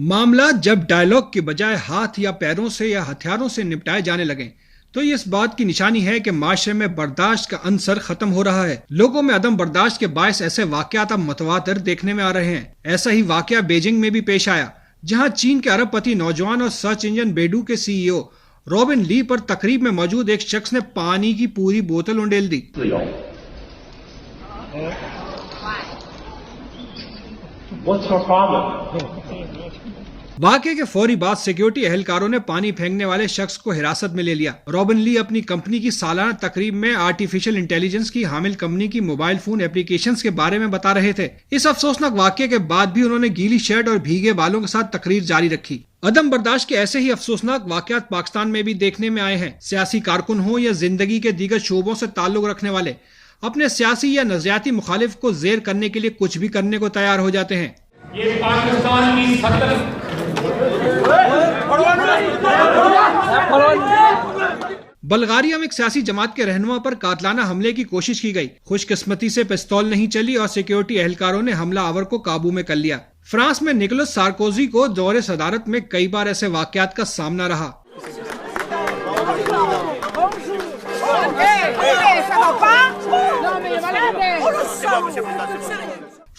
معاملات جب ڈائیلاگ کے بجائے ہاتھ یا پیروں سے یا ہتھیاروں سے نپٹائے جانے لگیں تو یہ اس بات کی نشانی ہے کہ معاشرے میں برداشت کا عنصر ختم ہو رہا ہے۔ لوگوں میں عدم برداشت کے باعث ایسے واقعات اب متواتر دیکھنے میں آ رہے ہیں۔ ایسا ہی واقعہ بیجنگ میں بھی پیش آیا، جہاں چین کے ارب پتی نوجوان اور سرچ انجن بیڈو کے CEO رابن لی پر تقریب میں موجود ایک شخص نے پانی کی پوری بوتل انڈیل دی۔ واقعے کے فوری بعد سیکیورٹی اہلکاروں نے پانی پھینکنے والے شخص کو حراست میں لے لیا۔ رابن لی اپنی کمپنی کی سالانہ تقریب میں آرٹیفیشل انٹیلیجنس کی حامل کمپنی کی موبائل فون ایپلیکیشنز کے بارے میں بتا رہے تھے۔ اس افسوسناک واقعے کے بعد بھی انہوں نے گیلی شرٹ اور بھیگے بالوں کے ساتھ تقریر جاری رکھی۔ عدم برداشت کے ایسے ہی افسوسناک واقعات پاکستان میں بھی دیکھنے میں آئے ہیں۔ سیاسی کارکن ہوں یا زندگی کے دیگر شعبوں سے تعلق رکھنے والے، اپنے سیاسی یا نظریاتی مخالف کو زیر کرنے کے لیے کچھ بھی کرنے کو تیار ہو جاتے ہیں۔ یہ پاکستان کی بلغاریہ میں ایک سیاسی جماعت کے رہنما پر قاتلانہ حملے کی کوشش کی گئی۔ خوش قسمتی سے پستول نہیں چلی اور سیکیورٹی اہلکاروں نے حملہ آور کو قابو میں کر لیا۔ فرانس میں نکولس سارکوزی کو دور صدارت میں کئی بار ایسے واقعات کا سامنا رہا۔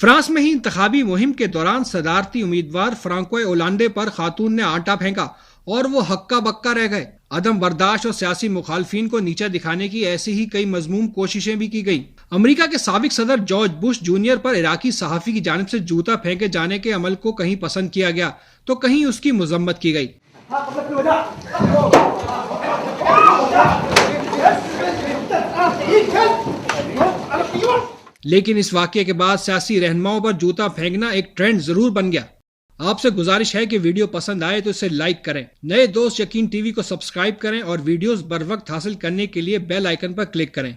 فرانس میں ہی انتخابی مہم کے دوران صدارتی امیدوار فرانکوئے اولانڈے پر خاتون نے آٹا پھینکا اور وہ ہکا بکا رہ گئے۔ عدم برداشت اور سیاسی مخالفین کو نیچا دکھانے کی ایسی ہی کئی مذموم کوششیں بھی کی گئیں۔ امریکہ کے سابق صدر جارج بش جونیئر پر عراقی صحافی کی جانب سے جوتا پھینکے جانے کے عمل کو کہیں پسند کیا گیا تو کہیں اس کی مذمت کی گئی۔ لیکن اس واقعے کے بعد سیاسی رہنماؤں پر جوتا پھینکنا ایک ٹرینڈ ضرور بن گیا۔ آپ سے گزارش ہے کہ ویڈیو پسند آئے تو اسے لائک کریں، نئے دوست یقین ٹی وی کو سبسکرائب کریں اور ویڈیوز بر وقت حاصل کرنے کے لیے بیل آئیکن پر کلک کریں۔